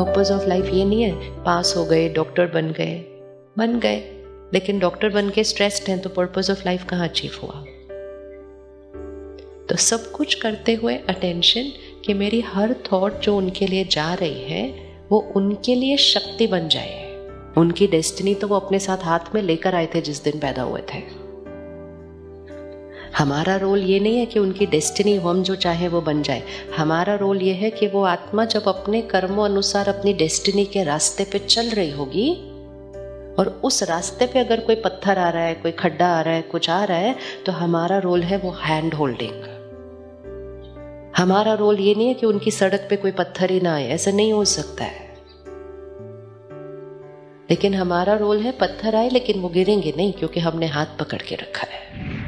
Purpose of life ये नहीं है पास हो गए, डॉक्टर बन गए, लेकिन डॉक्टर बन के स्ट्रेस्ड हैं तो पर्पस ऑफ लाइफ कहाँ अचीव हुआ? तो सब कुछ करते हुए अटेंशन कि मेरी हर थॉट जो उनके लिए जा रही है वो उनके लिए शक्ति बन जाए। उनकी डेस्टिनी तो वो अपने साथ हाथ में लेकर आए थे जिस दिन पैदा हुए थे। हमारा रोल ये नहीं है कि उनकी डेस्टिनी हम जो चाहे वो बन जाए। हमारा रोल ये है कि वो आत्मा जब अपने कर्मों अनुसार अपनी डेस्टिनी के रास्ते पे चल रही होगी और उस रास्ते पे अगर कोई पत्थर आ रहा है, कोई खड्डा आ रहा है, कुछ आ रहा है, तो हमारा रोल है वो हैंड होल्डिंग। हमारा रोल ये नहीं है कि उनकी सड़क पे कोई पत्थर ही ना आए, ऐसा नहीं हो सकता है। लेकिन हमारा रोल है पत्थर आए लेकिन वो गिरेंगे नहीं, क्योंकि हमने हाथ पकड़ के रखा है।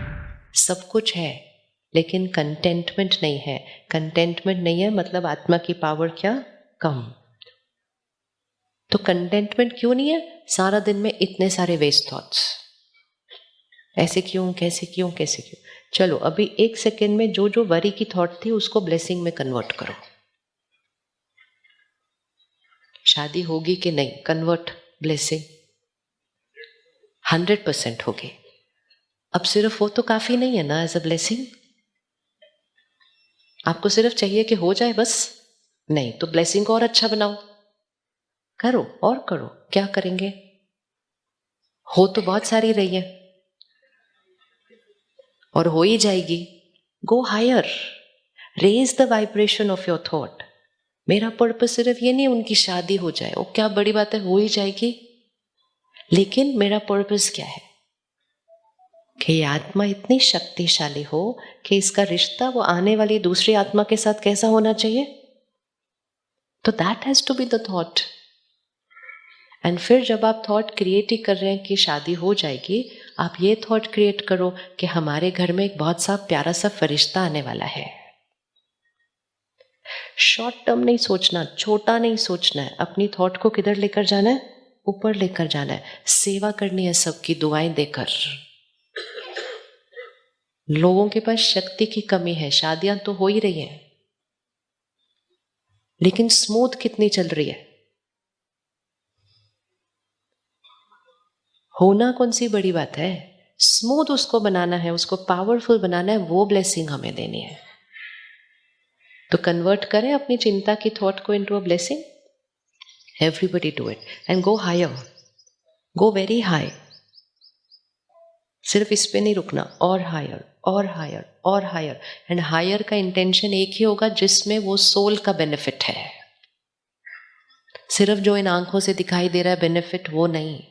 सब कुछ है लेकिन कंटेंटमेंट नहीं है। कंटेंटमेंट नहीं है मतलब आत्मा की पावर क्या? कम। तो कंटेंटमेंट क्यों नहीं है? सारा दिन में इतने सारे वेस्ट थॉट्स, ऐसे क्यों, कैसे क्यों, कैसे क्यों। चलो अभी एक सेकेंड में जो जो वरी की थॉट थी उसको ब्लेसिंग में कन्वर्ट करो। शादी होगी कि नहीं, कन्वर्ट ब्लेसिंग 100% होगी। अब सिर्फ वो तो काफी नहीं है ना एज अ ब्लेसिंग। आपको सिर्फ चाहिए कि हो जाए बस? नहीं, तो ब्लेसिंग को और अच्छा बनाओ, करो और करो। क्या करेंगे? हो तो बहुत सारी रही है और हो ही जाएगी। Go higher, raise the vibration of your thought. मेरा पर्पस सिर्फ ये नहीं उनकी शादी हो जाए, वो क्या बड़ी बात है, हो ही जाएगी। लेकिन मेरा पर्पस क्या है कि ये आत्मा इतनी शक्तिशाली हो कि इसका रिश्ता वो आने वाली दूसरी आत्मा के साथ कैसा होना चाहिए। तो that has to be the thought. And फिर जब आप थॉट क्रिएट ही कर रहे हैं कि शादी हो जाएगी, आप ये थॉट क्रिएट करो कि हमारे घर में एक बहुत सा प्यारा सा फरिश्ता आने वाला है। शॉर्ट टर्म नहीं सोचना, छोटा नहीं सोचना है। अपनी थॉट को किधर लेकर जाना है? ऊपर लेकर जाना है। सेवा करनी है सबकी, दुआएं देकर। लोगों के पास शक्ति की कमी है। शादियां तो हो ही रही हैं, लेकिन स्मूथ कितनी चल रही है? होना कौन सी बड़ी बात है? स्मूथ उसको बनाना है, उसको पावरफुल बनाना है, वो ब्लेसिंग हमें देनी है। तो कन्वर्ट करें अपनी चिंता की थॉट को into a blessing. Everybody do it and go higher, go very high. सिर्फ इस पे नहीं रुकना, और हायर और हायर और हायर। एंड हायर का इंटेंशन एक ही होगा जिसमें वो सोल का बेनिफिट है। सिर्फ जो इन आंखों से दिखाई दे रहा है बेनिफिट, वो नहीं,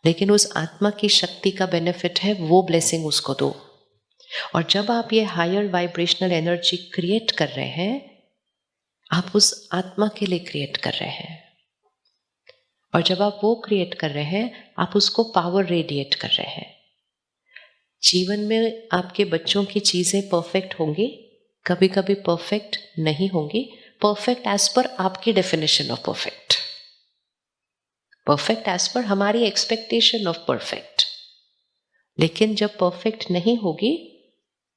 लेकिन उस आत्मा की शक्ति का बेनिफिट है, वो ब्लेसिंग उसको दो। और जब आप ये हायर वाइब्रेशनल एनर्जी क्रिएट कर रहे हैं, आप उस आत्मा के लिए क्रिएट कर रहे हैं। और जब आप वो क्रिएट कर रहे हैं, आप उसको पावर रेडिएट कर रहे हैं। जीवन में आपके बच्चों की चीजें परफेक्ट होंगी, कभी कभी परफेक्ट नहीं होंगी। परफेक्ट एज पर आपकी definition of perfect, perfect as per हमारी एक्सपेक्टेशन ऑफ परफेक्ट। लेकिन जब परफेक्ट नहीं होगी,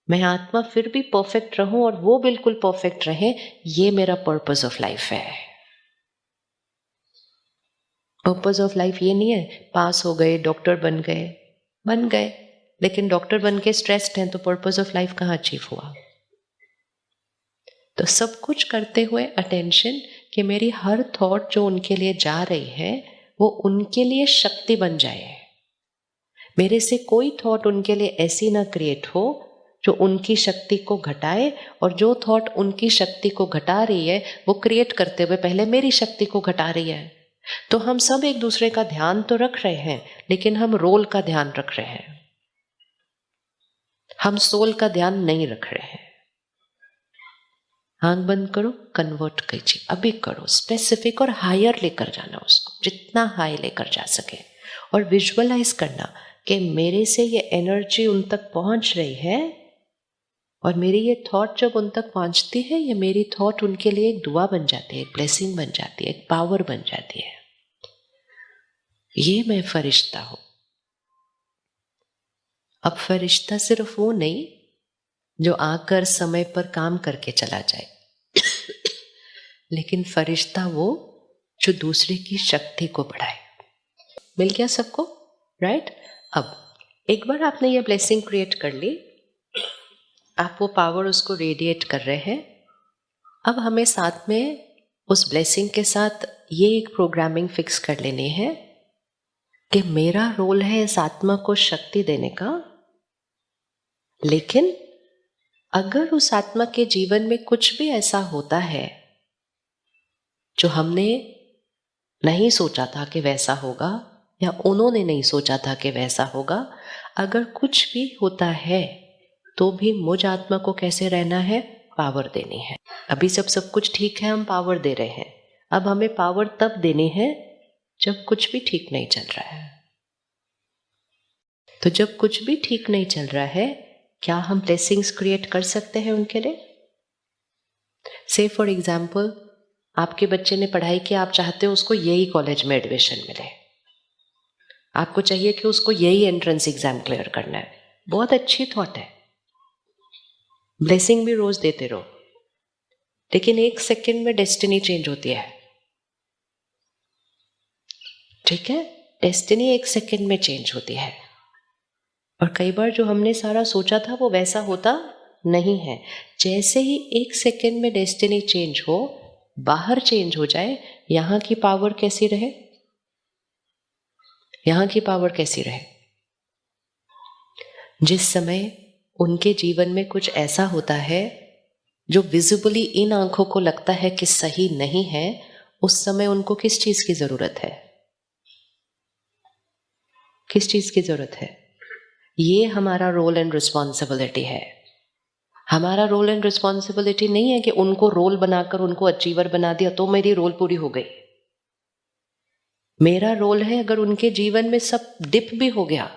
मैं आत्मा फिर भी परफेक्ट रहूं और वो बिल्कुल परफेक्ट रहे, ये मेरा पर्पस ऑफ लाइफ है। पर्पस ऑफ लाइफ ये नहीं है पास हो गए, डॉक्टर बन गए, लेकिन डॉक्टर बन के स्ट्रेस्ड हैं तो पर्पस ऑफ लाइफ कहाँ अचीव हुआ? तो सब कुछ करते हुए अटेंशन कि मेरी हर थॉट जो उनके लिए जा रही है वो उनके लिए शक्ति बन जाए। मेरे से कोई थॉट उनके लिए ऐसी ना क्रिएट हो जो उनकी शक्ति को घटाए, और जो थॉट उनकी शक्ति को घटा रही है वो क्रिएट करते हुए पहले मेरी शक्ति को घटा रही है। तो हम सब एक दूसरे का ध्यान तो रख रहे हैं, लेकिन हम रोल का ध्यान रख रहे हैं, हम सोल का ध्यान नहीं रख रहे हैं। आंख बंद करो, कन्वर्ट कीजिए, अभी करो। स्पेसिफिक और हायर लेकर जाना उसको, जितना हाई लेकर जा सके। और विजुअलाइज करना कि मेरे से ये एनर्जी उन तक पहुंच रही है, और मेरी ये थॉट जब उन तक पहुंचती है, ये मेरी थॉट उनके लिए एक दुआ बन जाती है, एक ब्लेसिंग बन जाती है, एक पावर बन जाती है। ये मैं फरिश्ता हूं। अब फरिश्ता सिर्फ वो नहीं जो आकर समय पर काम करके चला जाए। लेकिन फरिश्ता वो जो दूसरे की शक्ति को बढ़ाए। मिल गया सबको, राइट? अब एक बार आपने ये ब्लेसिंग क्रिएट कर ली, आप वो पावर उसको रेडिएट कर रहे हैं। अब हमें साथ में उस ब्लेसिंग के साथ ये एक प्रोग्रामिंग फिक्स कर लेनी है कि मेरा रोल है इस आत्मा को शक्ति देने का, लेकिन अगर उस आत्मा के जीवन में कुछ भी ऐसा होता है जो हमने नहीं सोचा था कि वैसा होगा या उन्होंने नहीं सोचा था कि वैसा होगा, अगर कुछ भी होता है तो भी मुझ आत्मा को कैसे रहना है? पावर देनी है। अभी सब कुछ ठीक है, हम पावर दे रहे हैं। अब हमें पावर तब देनी है जब कुछ भी ठीक नहीं चल रहा है। तो जब कुछ भी ठीक नहीं चल रहा है, क्या हम ब्लेसिंग्स क्रिएट कर सकते हैं उनके लिए? से फॉर एग्जाम्पल, आपके बच्चे ने पढ़ाई की, आप चाहते हो उसको यही कॉलेज में एडमिशन मिले, आपको चाहिए कि उसको यही एंट्रेंस एग्जाम क्लियर करना है। बहुत अच्छी थॉट है, ब्लेसिंग भी रोज देते रहो, लेकिन 1 सेकेंड में डेस्टिनी चेंज होती है। ठीक है, डेस्टिनी 1 सेकेंड में चेंज होती है। और कई बार जो हमने सारा सोचा था वो वैसा होता नहीं है। जैसे ही 1 सेकेंड में डेस्टिनी चेंज हो, बाहर चेंज हो जाए, यहां की पावर कैसी रहे? यहां की पावर कैसी रहे? जिस समय उनके जीवन में कुछ ऐसा होता है जो विजिबली इन आंखों को लगता है कि सही नहीं है, उस समय उनको किस चीज की जरूरत है? किस चीज की जरूरत है? ये हमारा रोल एंड रिस्पॉन्सिबिलिटी है। हमारा रोल एंड रिस्पॉन्सिबिलिटी नहीं है कि उनको रोल बनाकर उनको अचीवर बना दिया तो मेरी रोल पूरी हो गई। मेरा रोल है, अगर उनके जीवन में सब डिप भी हो गया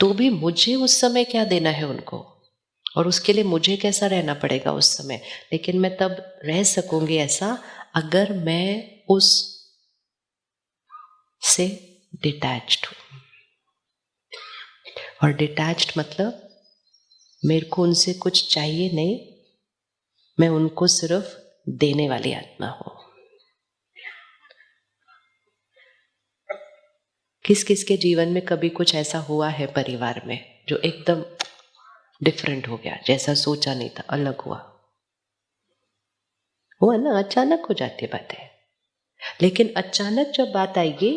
तो भी मुझे उस समय क्या देना है उनको, और उसके लिए मुझे कैसा रहना पड़ेगा उस समय। लेकिन मैं तब रह सकूंगी ऐसा अगर मैं उस से डिटैच्ड हूं। और डिटैच्ड मतलब मेरे को उनसे कुछ चाहिए नहीं, मैं उनको सिर्फ देने वाली आत्मा हूं। किस किस के जीवन में कभी कुछ ऐसा हुआ है परिवार में जो एकदम डिफरेंट हो गया, जैसा सोचा नहीं था, अलग हुआ ना? अचानक हो जाती है बातें। लेकिन अचानक जब बात आएगी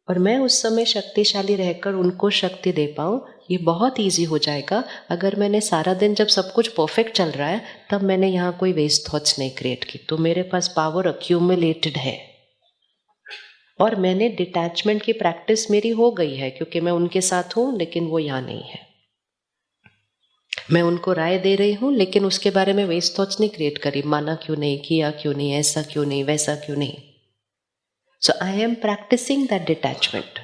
और मैं उस समय शक्तिशाली रहकर उनको शक्ति दे पाऊं, ये बहुत इजी हो जाएगा। अगर मैंने सारा दिन जब सब कुछ परफेक्ट चल रहा है तब मैंने यहाँ कोई वेस्ट थॉट्स नहीं क्रिएट की, तो मेरे पास पावर अक्यूमुलेटेड है। और मैंने डिटैचमेंट की प्रैक्टिस मेरी हो गई है, क्योंकि मैं उनके साथ हूं लेकिन वो यहाँ नहीं है। मैं उनको राय दे रही हूं लेकिन उसके बारे में वेस्ट थॉट्स नहीं क्रिएट करी, माना क्यों नहीं, किया क्यों नहीं, ऐसा क्यों नहीं, वैसा क्यों नहीं। So I am practising that detachment.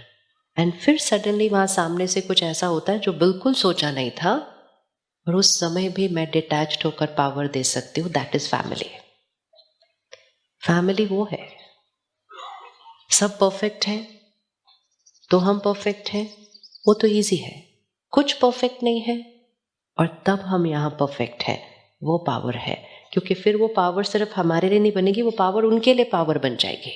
And फिर सडनली वहां सामने से कुछ ऐसा होता है जो बिल्कुल सोचा नहीं था, और उस समय भी मैं डिटैच्ड होकर पावर दे सकती हूँ। That is family. फैमिली वो है, सब परफेक्ट है तो हम परफेक्ट हैं, वो तो इजी है। कुछ परफेक्ट नहीं है और तब हम यहाँ परफेक्ट है, वो पावर है। क्योंकि फिर वो पावर सिर्फ हमारे लिए नहीं बनेगी, वो पावर उनके लिए पावर बन जाएगी।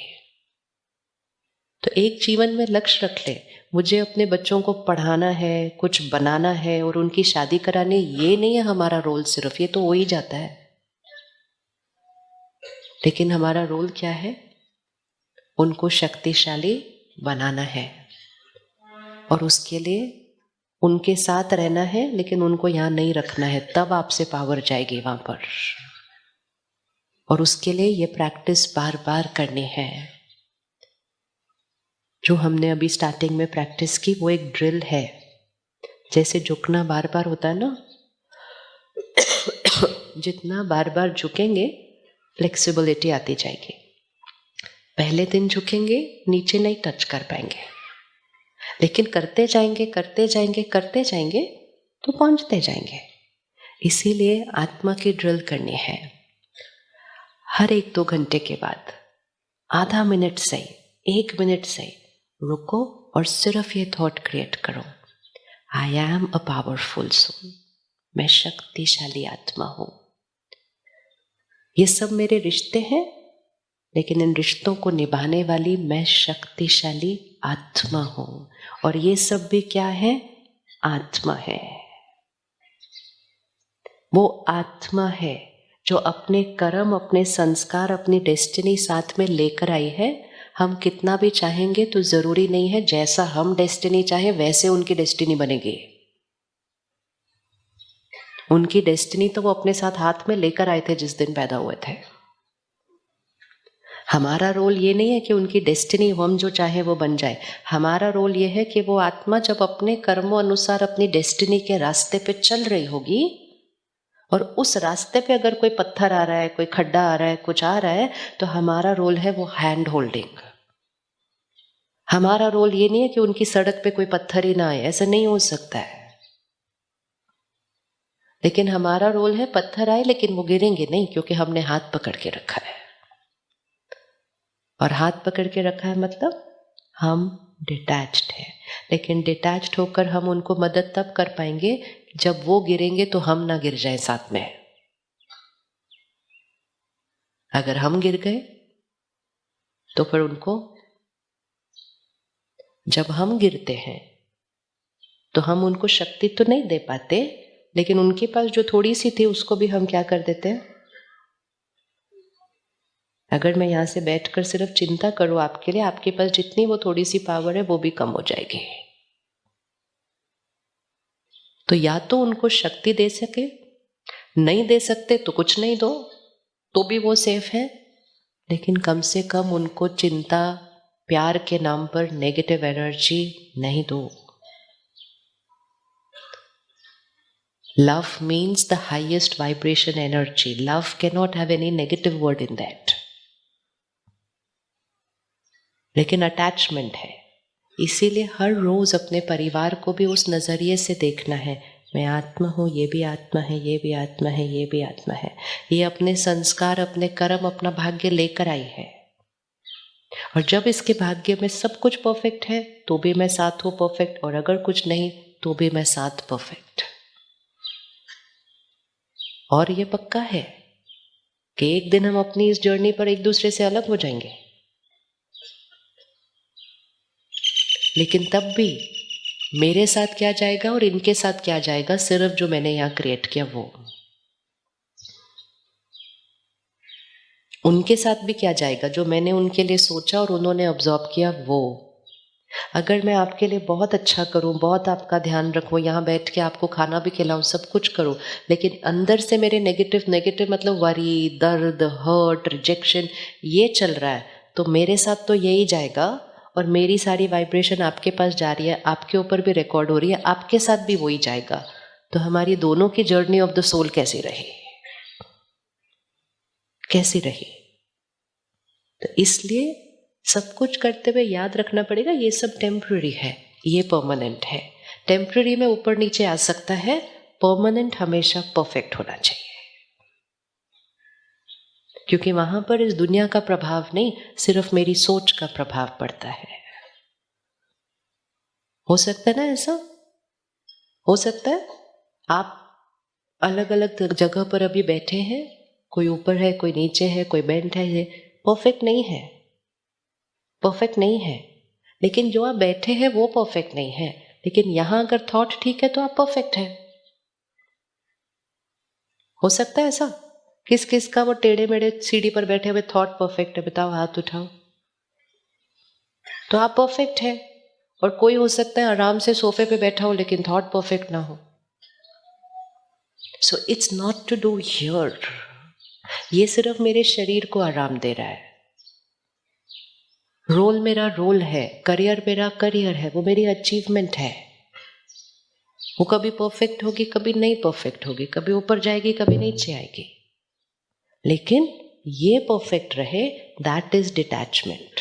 तो एक जीवन में लक्ष्य रख ले, मुझे अपने बच्चों को पढ़ाना है, कुछ बनाना है और उनकी शादी करानी, ये नहीं है हमारा रोल सिर्फ, ये तो हो ही जाता है। लेकिन हमारा रोल क्या है? उनको शक्तिशाली बनाना है, और उसके लिए उनके साथ रहना है, लेकिन उनको यहां नहीं रखना है। तब आपसे पावर जाएगी वहां पर। और उसके लिए ये प्रैक्टिस बार बार करनी है। जो हमने अभी स्टार्टिंग में प्रैक्टिस की वो एक ड्रिल है। जैसे झुकना बार बार होता है ना, जितना बार बार झुकेंगे फ्लेक्सिबिलिटी आती जाएगी। पहले दिन झुकेंगे, नीचे नहीं टच कर पाएंगे, लेकिन करते जाएंगे करते जाएंगे करते जाएंगे तो पहुंचते जाएंगे। इसीलिए आत्मा की ड्रिल करनी है। हर 1-2 घंटे के बाद आधा मिनट सही, 1 मिनट सही रुको और सिर्फ ये थॉट क्रिएट करो, I am a powerful soul. मैं शक्तिशाली आत्मा हूं। ये सब मेरे रिश्ते हैं, लेकिन इन रिश्तों को निभाने वाली मैं शक्तिशाली आत्मा हूं। और ये सब भी क्या है? आत्मा है। वो आत्मा है जो अपने कर्म, अपने संस्कार, अपनी डेस्टिनी साथ में लेकर आई है। हम कितना भी चाहेंगे तो जरूरी नहीं है जैसा हम डेस्टिनी चाहे वैसे उनकी डेस्टिनी बनेगी। उनकी डेस्टिनी तो वो अपने साथ हाथ में लेकर आए थे जिस दिन पैदा हुए थे। हमारा रोल ये नहीं है कि उनकी डेस्टिनी हम जो चाहे वो बन जाए। हमारा रोल ये है कि वो आत्मा जब अपने कर्मों अनुसार अपनी डेस्टिनी के रास्ते पे चल रही होगी, और उस रास्ते पे अगर कोई पत्थर आ रहा है, कोई खड्डा आ रहा है, कुछ आ रहा है, तो हमारा रोल है वो हैंड होल्डिंग। हमारा रोल ये नहीं है कि उनकी सड़क पे कोई पत्थर ही ना आए, ऐसा नहीं हो सकता है। लेकिन हमारा रोल है पत्थर आए लेकिन वो गिरेंगे नहीं, क्योंकि हमने हाथ पकड़ के रखा है। और हाथ पकड़ के रखा है मतलब हम डिटैच्ड है। लेकिन डिटैच्ड होकर हम उनको मदद तब कर पाएंगे जब वो गिरेंगे तो हम ना गिर जाए साथ में। अगर हम गिर गए तो फिर उनको, जब हम गिरते हैं तो हम उनको शक्ति तो नहीं दे पाते, लेकिन उनके पास जो थोड़ी सी थी उसको भी हम क्या कर देते हैं। अगर मैं यहां से बैठकर सिर्फ चिंता करूं आपके लिए, आपके पास जितनी वो थोड़ी सी पावर है वो भी कम हो जाएगी। तो या तो उनको शक्ति दे सके, नहीं दे सकते तो कुछ नहीं दो, तो भी वो सेफ है। लेकिन कम से कम उनको चिंता, प्यार के नाम पर नेगेटिव एनर्जी नहीं दो। Love means the highest vibration energy. Love cannot have any negative word in that. लेकिन अटैचमेंट है। इसीलिए हर रोज अपने परिवार को भी उस नजरिए से देखना है, मैं आत्मा हूं, ये भी आत्मा है, ये भी आत्मा है, ये भी आत्मा है। ये अपने संस्कार, अपने कर्म, अपना भाग्य लेकर आई है। और जब इसके भाग्य में सब कुछ परफेक्ट है तो भी मैं साथ हूं परफेक्ट, और अगर कुछ नहीं तो भी मैं साथ परफेक्ट। और ये पक्का है कि एक दिन हम अपनी इस जर्नी पर एक दूसरे से अलग हो जाएंगे, लेकिन तब भी मेरे साथ क्या जाएगा और इनके साथ क्या जाएगा, सिर्फ जो मैंने यहां क्रिएट किया वो। उनके साथ भी क्या जाएगा, जो मैंने उनके लिए सोचा और उन्होंने ऑब्जॉर्व किया वो। अगर मैं आपके लिए बहुत अच्छा करूं, बहुत आपका ध्यान रखूं, यहाँ बैठ के आपको खाना भी खिलाऊं, सब कुछ करूं, लेकिन अंदर से मेरे नेगेटिव नेगेटिव मतलब वरी, दर्द, हर्ट, रिजेक्शन ये चल रहा है, तो मेरे साथ तो यही जाएगा। और मेरी सारी वाइब्रेशन आपके पास जा रही है, आपके ऊपर भी रिकॉर्ड हो रही है, आपके साथ भी वही जाएगा। तो हमारी दोनों की जर्नी ऑफ द सोल कैसी रही, कैसी रही। तो इसलिए सब कुछ करते हुए याद रखना पड़ेगा ये सब टेम्पररी है, ये परमानेंट है। टेम्पररी में ऊपर नीचे आ सकता है, परमानेंट हमेशा परफेक्ट होना चाहिए। क्योंकि वहां पर इस दुनिया का प्रभाव नहीं, सिर्फ मेरी सोच का प्रभाव पड़ता है। हो सकता है ना ऐसा? हो सकता है आप अलग अलग जगह पर अभी बैठे हैं, कोई ऊपर है, कोई नीचे है, कोई बेंट है, ये परफेक्ट नहीं है, परफेक्ट नहीं है। लेकिन जो आप बैठे हैं वो परफेक्ट नहीं है, लेकिन यहां अगर थॉट ठीक है तो आप परफेक्ट है। हो सकता है ऐसा? किस किस का वो टेढ़े मेढ़े सीढ़ी पर बैठे हुए थॉट परफेक्ट है, बताओ, हाथ उठाओ। तो आप परफेक्ट है। और कोई हो सकता है आराम से सोफे पे बैठा हो लेकिन थॉट परफेक्ट ना हो। So it's not to do here, ये सिर्फ मेरे शरीर को आराम दे रहा है। रोल मेरा रोल है, करियर मेरा करियर है, वो मेरी अचीवमेंट है। वो कभी परफेक्ट होगी, कभी नहीं परफेक्ट होगी, कभी ऊपर जाएगी, कभी नीचे आएगी, लेकिन ये परफेक्ट रहे, दैट इज डिटैचमेंट।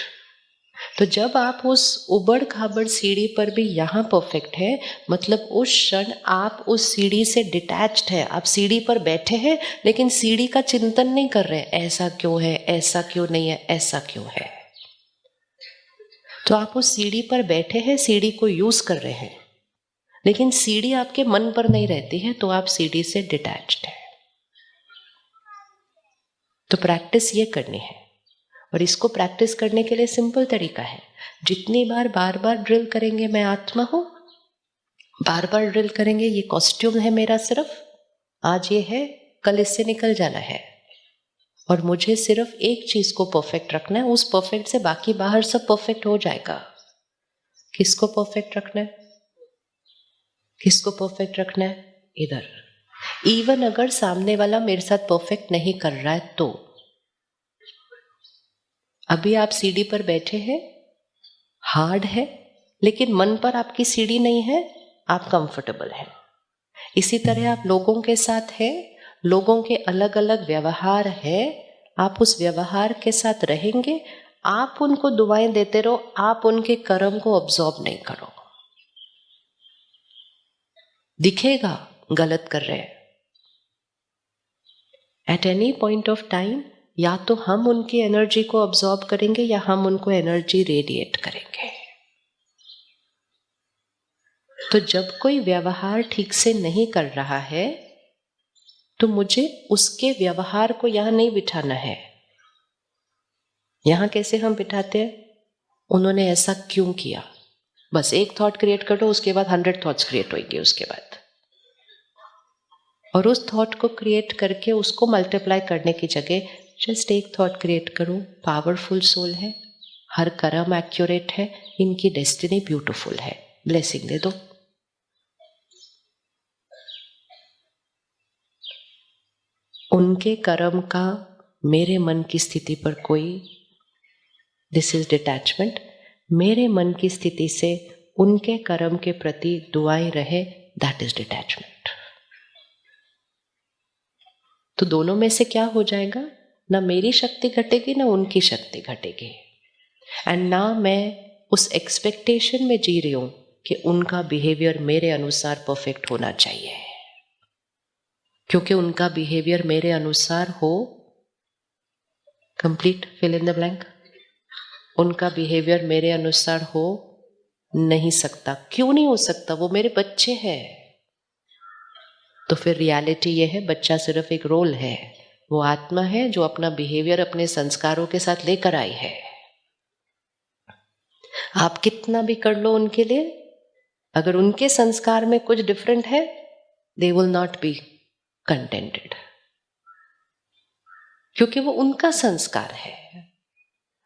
तो जब आप उस उबड़ खाबड़ सीढ़ी पर भी यहां परफेक्ट है, मतलब उस क्षण आप उस सीढ़ी से डिटैच्ड है। आप सीढ़ी पर बैठे हैं लेकिन सीढ़ी का चिंतन नहीं कर रहे, ऐसा क्यों है, ऐसा क्यों नहीं है, ऐसा क्यों है। तो आप उस सीढ़ी पर बैठे हैं, सीढ़ी को यूज कर रहे हैं, लेकिन सीढ़ी आपके मन पर नहीं रहती है, तो आप सीढ़ी से डिटैच्ड है। तो प्रैक्टिस ये करनी है, और इसको प्रैक्टिस करने के लिए सिंपल तरीका है। जितनी बार बार बार ड्रिल करेंगे मैं आत्मा हूं, बार बार ड्रिल करेंगे ये कॉस्ट्यूम है मेरा, सिर्फ आज ये है, कल इससे निकल जाना है, और मुझे सिर्फ एक चीज को परफेक्ट रखना है, उस परफेक्ट से बाकी बाहर सब परफेक्ट हो जाएगा। किसको परफेक्ट रखना है? किसको परफेक्ट रखना है? इधर। इवन अगर सामने वाला मेरे साथ परफेक्ट नहीं कर रहा है तो, अभी आप सीढ़ी पर बैठे हैं, हार्ड है, लेकिन मन पर आपकी सीढ़ी नहीं है, आप कंफर्टेबल हैं। इसी तरह आप लोगों के साथ हैं, लोगों के अलग अलग व्यवहार है, आप उस व्यवहार के साथ रहेंगे, आप उनको दुआएं देते रहो, आप उनके कर्म को ऑब्जॉर्ब नहीं करो। दिखेगा गलत कर रहे हैं, at any point of time या तो हम उनकी एनर्जी को ऑब्जॉर्ब करेंगे या हम उनको एनर्जी रेडिएट करेंगे। तो जब कोई व्यवहार ठीक से नहीं कर रहा है तो मुझे उसके व्यवहार को यहां नहीं बिठाना है। यहां कैसे हम बिठाते हैं? उन्होंने ऐसा क्यों किया, बस एक थॉट क्रिएट कर दो, उसके बाद 100 थॉट्स क्रिएट होंगे उसके बाद, और उस थॉट को क्रिएट करके उसको मल्टीप्लाई करने की जगह जस्ट एक थॉट क्रिएट करूं, पावरफुल सोल है, हर कर्म एक्यूरेट है, इनकी डेस्टिनी ब्यूटीफुल है, ब्लेसिंग दे दो। उनके कर्म का मेरे मन की स्थिति पर कोई, दिस इज डिटैचमेंट, मेरे मन की स्थिति से उनके कर्म के प्रति दुआएं रहे, दैट इज डिटैचमेंट। तो दोनों में से क्या हो जाएगा? ना मेरी शक्ति घटेगी ना उनकी शक्ति घटेगी, एंड ना मैं उस एक्सपेक्टेशन में जी रही हूं कि उनका बिहेवियर मेरे अनुसार परफेक्ट होना चाहिए, क्योंकि उनका बिहेवियर मेरे अनुसार हो, complete fill in the blank, उनका बिहेवियर मेरे अनुसार हो नहीं सकता। क्यों नहीं हो सकता? वो मेरे बच्चे हैं। तो फिर रियलिटी ये है, बच्चा सिर्फ एक रोल है, वो आत्मा है जो अपना बिहेवियर अपने संस्कारों के साथ लेकर आई है। आप कितना भी कर लो उनके लिए, अगर उनके संस्कार में कुछ डिफरेंट है, they will not be contented, क्योंकि वो उनका संस्कार है।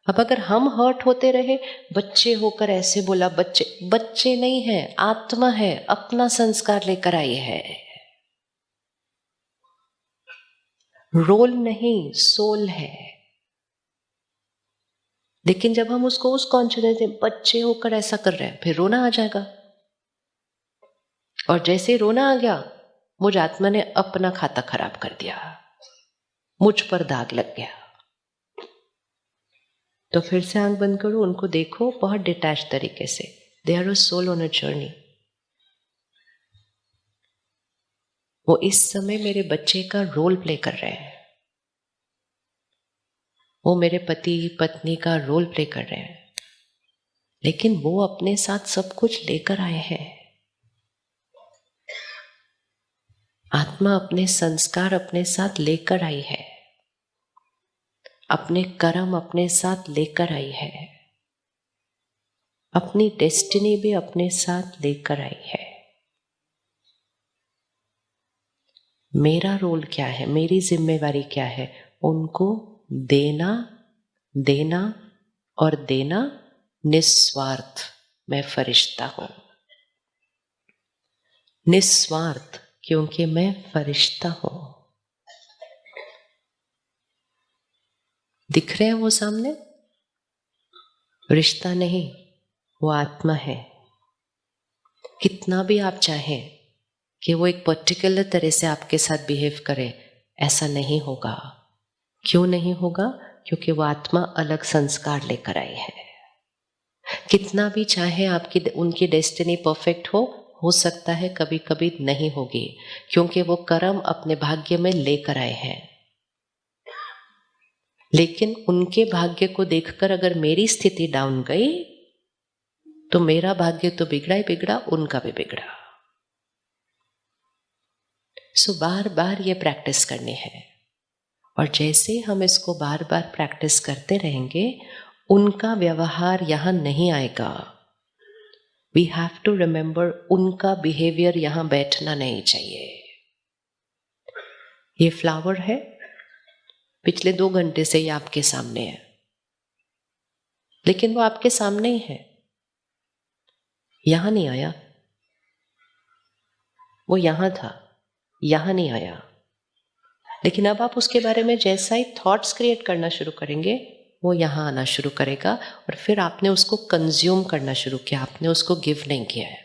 अब अगर हम हर्ट होते रहे, बच्चे होकर ऐसे बोला, बच्चे बच्चे नहीं है, आत्मा है, अपना संस्कार लेकर आई है, रोल नहीं, सोल है। लेकिन जब हम उसको उस कॉन्शियसनेस से बच्चे होकर ऐसा कर रहे हैं, फिर रोना आ जाएगा, और जैसे ही रोना आ गया, मुझ आत्मा ने अपना खाता खराब कर दिया, मुझ पर दाग लग गया। तो फिर से आंख बंद करो, उनको देखो बहुत डिटैच तरीके से, they are a soul on a journey. वो इस समय मेरे बच्चे का रोल प्ले कर रहे हैं, वो मेरे पति पत्नी का रोल प्ले कर रहे हैं, लेकिन वो अपने साथ सब कुछ लेकर आए हैं। आत्मा अपने संस्कार अपने साथ लेकर आई है, अपने कर्म अपने साथ लेकर आई है, अपनी डेस्टिनी भी अपने साथ लेकर आई है। मेरा रोल क्या है, मेरी जिम्मेवारी क्या है? उनको देना, देना और देना निस्वार्थ। मैं फरिश्ता हूं, निस्वार्थ, क्योंकि मैं फरिश्ता हूं। दिख रहे हैं वो सामने? रिश्ता नहीं, वो आत्मा है। कितना भी आप चाहें कि वो एक पर्टिकुलर तरह से आपके साथ बिहेव करे, ऐसा नहीं होगा। क्यों नहीं होगा? क्योंकि वो आत्मा अलग संस्कार लेकर आई है। कितना भी चाहे आपकी उनकी डेस्टिनी परफेक्ट हो सकता है कभी कभी नहीं होगी, क्योंकि वो कर्म अपने भाग्य में लेकर आए हैं। लेकिन उनके भाग्य को देखकर अगर मेरी स्थिति डाउन गई तो मेरा भाग्य तो बिगड़ा ही बिगड़ा, उनका भी बिगड़ा। सो बार बार ये प्रैक्टिस करनी है, और जैसे हम इसको बार बार प्रैक्टिस करते रहेंगे, उनका व्यवहार यहाँ नहीं आएगा। वी हैव टू रिमेंबर, उनका बिहेवियर यहाँ बैठना नहीं चाहिए। ये फ्लावर है, पिछले 2 घंटे से ये आपके सामने है, लेकिन वो आपके सामने ही है, यहां नहीं आया। वो यहां था, यहां नहीं आया। लेकिन अब आप उसके बारे में जैसा ही थॉट्स क्रिएट करना शुरू करेंगे, वो यहां आना शुरू करेगा, और फिर आपने उसको कंज्यूम करना शुरू किया, आपने उसको गिव नहीं किया है।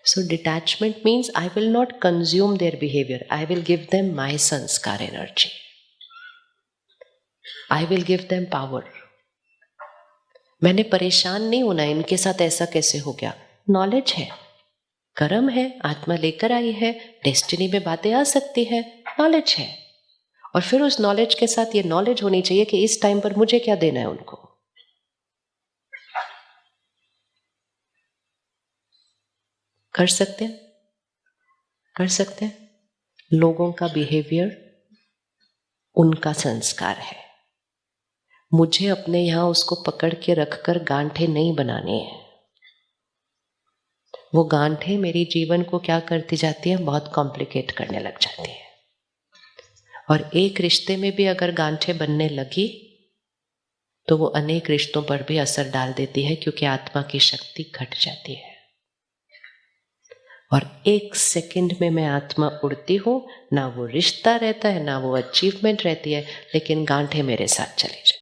So detachment means I will not consume their behavior. I will give them my sanskar energy. I will give them power. मैंने परेशान नहीं होना इनके साथ ऐसा कैसे हो गया। नॉलेज है, कर्म है, आत्मा लेकर आई है, डेस्टिनी में बातें आ सकती है, नॉलेज है। और फिर उस नॉलेज के साथ ये नॉलेज होनी चाहिए कि इस टाइम पर मुझे क्या देना है उनको। कर सकते हैं, कर सकते हैं। लोगों का बिहेवियर उनका संस्कार है, मुझे अपने यहां उसको पकड़ के रखकर गांठें नहीं बनाने हैं। वो गांठें मेरी जीवन को क्या करती जाती हैं, बहुत कॉम्प्लिकेट करने लग जाती है। और एक रिश्ते में भी अगर गांठें बनने लगी तो वो अनेक रिश्तों पर भी असर डाल देती है, क्योंकि आत्मा की शक्ति घट जाती है। और 1 सेकंड में मैं आत्मा उड़ती हूं, ना वो रिश्ता रहता है, ना वो अचीवमेंट रहती है, लेकिन गांठें मेरे साथ चली जाती है।